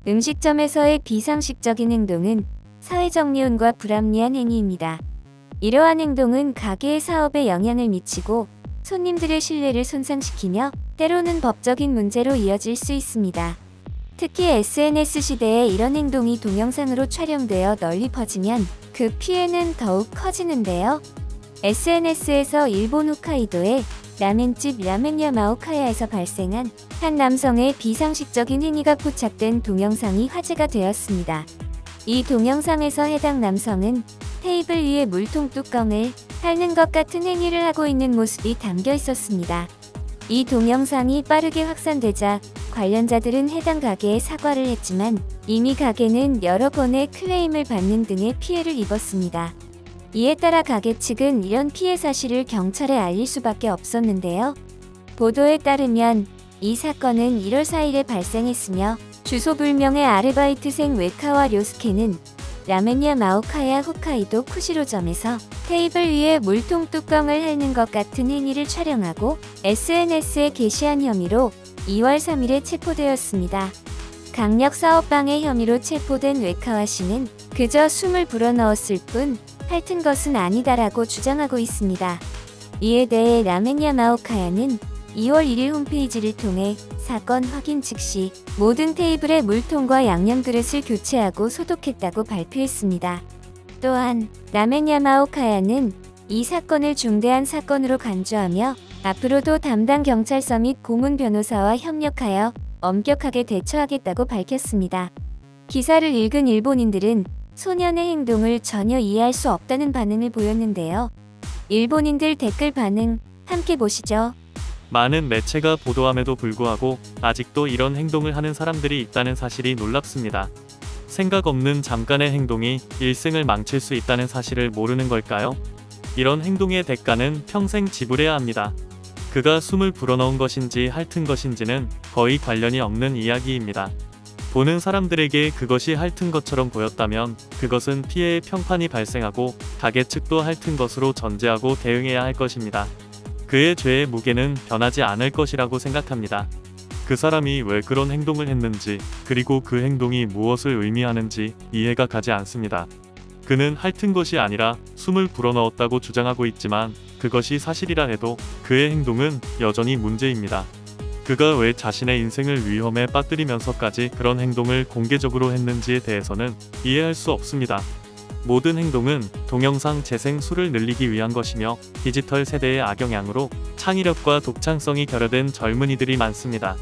음식점에서의 비상식적인 행동은 사회적 미움과 불합리한 행위입니다. 이러한 행동은 가게의 사업에 영향을 미치고 손님들의 신뢰를 손상시키며 때로는 법적인 문제로 이어질 수 있습니다. 특히 SNS 시대에 이런 행동이 동영상으로 촬영되어 널리 퍼지면 그 피해는 더욱 커지는데요. SNS에서 일본 홋카이도의 라멘집 라멘야 마오카야에서 발생한 한 남성의 비상식적인 행위가 포착된 동영상이 화제가 되었습니다. 이 동영상에서 해당 남성은 테이블 위에 물통 뚜껑을 핥는 것 같은 행위를 하고 있는 모습이 담겨 있었습니다. 이 동영상이 빠르게 확산되자 관련자들은 해당 가게에 사과를 했지만 이미 가게는 여러 번의 클레임을 받는 등의 피해를 입었습니다. 이에 따라 가게 측은 이런 피해 사실을 경찰에 알릴 수밖에 없었는데요. 보도에 따르면 이 사건은 1월 4일에 발생했으며 주소 불명의 아르바이트생 웨카와 료스케는 라멘야 마오카야 홋카이도 쿠시로점에서 테이블 위에 물통 뚜껑을 핥는 것 같은 행위를 촬영하고 SNS에 게시한 혐의로 2월 3일에 체포되었습니다. 강력 사업방해 혐의로 체포된 웨카와 씨는 그저 숨을 불어넣었을 뿐 핥은 것은 아니다라고 주장하고 있습니다. 이에 대해 라멘야 마오카야는 2월 1일 홈페이지를 통해 사건 확인 즉시 모든 테이블의 물통과 양념 그릇을 교체하고 소독했다고 발표했습니다. 또한 라멘야 마오카야는 이 사건을 중대한 사건으로 간주하며 앞으로도 담당 경찰서 및 고문 변호사와 협력하여 엄격하게 대처하겠다고 밝혔습니다. 기사를 읽은 일본인들은 소년의 행동을 전혀 이해할 수 없다는 반응을 보였는데요. 일본인들 댓글 반응 함께 보시죠. 많은 매체가 보도함에도 불구하고 아직도 이런 행동을 하는 사람들이 있다는 사실이 놀랍습니다. 생각 없는 잠깐의 행동이 일생을 망칠 수 있다는 사실을 모르는 걸까요? 이런 행동의 대가는 평생 지불해야 합니다. 그가 숨을 불어넣은 것인지 핥은 것인지는 거의 관련이 없는 이야기입니다. 보는 사람들에게 그것이 핥은 것처럼 보였다면 그것은 피해의 평판이 발생하고 가게 측도 핥은 것으로 전제하고 대응해야 할 것입니다. 그의 죄의 무게는 변하지 않을 것이라고 생각합니다. 그 사람이 왜 그런 행동을 했는지 그리고 그 행동이 무엇을 의미하는지 이해가 가지 않습니다. 그는 핥은 것이 아니라 숨을 불어넣었다고 주장하고 있지만 그것이 사실이라 해도 그의 행동은 여전히 문제입니다. 그가 왜 자신의 인생을 위험에 빠뜨리면서까지 그런 행동을 공개적으로 했는지에 대해서는 이해할 수 없습니다. 모든 행동은 동영상 재생 수를 늘리기 위한 것이며 디지털 세대의 악영향으로 창의력과 독창성이 결여된 젊은이들이 많습니다.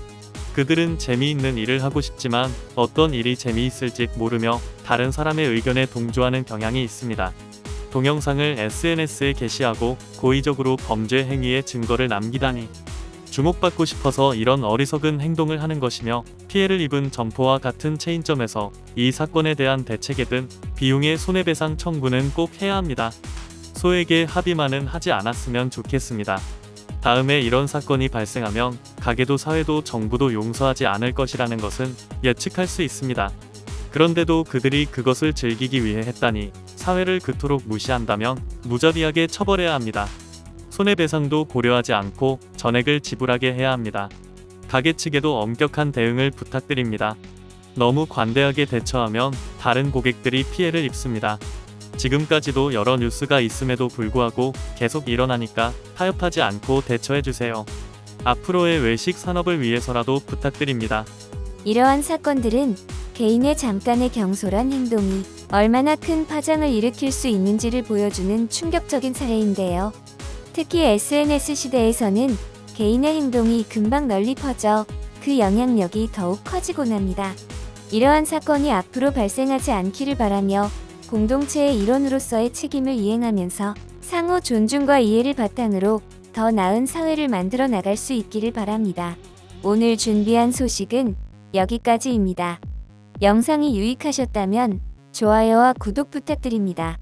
그들은 재미있는 일을 하고 싶지만 어떤 일이 재미있을지 모르며 다른 사람의 의견에 동조하는 경향이 있습니다. 동영상을 SNS에 게시하고 고의적으로 범죄 행위의 증거를 남기다니 주목받고 싶어서 이런 어리석은 행동을 하는 것이며 피해를 입은 점포와 같은 체인점에서 이 사건에 대한 대책이든 비용의 손해배상 청구는 꼭 해야 합니다. 소액의 합의만은 하지 않았으면 좋겠습니다. 다음에 이런 사건이 발생하면 가게도 사회도 정부도 용서하지 않을 것이라는 것은 예측할 수 있습니다. 그런데도 그들이 그것을 즐기기 위해 했다니 사회를 그토록 무시한다면 무자비하게 처벌해야 합니다. 손해배상도 고려하지 않고 전액을 지불하게 해야 합니다. 가게 측에도 엄격한 대응을 부탁드립니다. 너무 관대하게 대처하면 다른 고객들이 피해를 입습니다. 지금까지도 여러 뉴스가 있음에도 불구하고 계속 일어나니까 타협하지 않고 대처해주세요. 앞으로의 외식 산업을 위해서라도 부탁드립니다. 이러한 사건들은 개인의 잠깐의 경솔한 행동이 얼마나 큰 파장을 일으킬 수 있는지를 보여주는 충격적인 사례인데요. 특히 SNS 시대에서는 개인의 행동이 금방 널리 퍼져 그 영향력이 더욱 커지곤 합니다. 이러한 사건이 앞으로 발생하지 않기를 바라며 공동체의 일원으로서의 책임을 이행하면서 상호 존중과 이해를 바탕으로 더 나은 사회를 만들어 나갈 수 있기를 바랍니다. 오늘 준비한 소식은 여기까지입니다. 영상이 유익하셨다면 좋아요와 구독 부탁드립니다.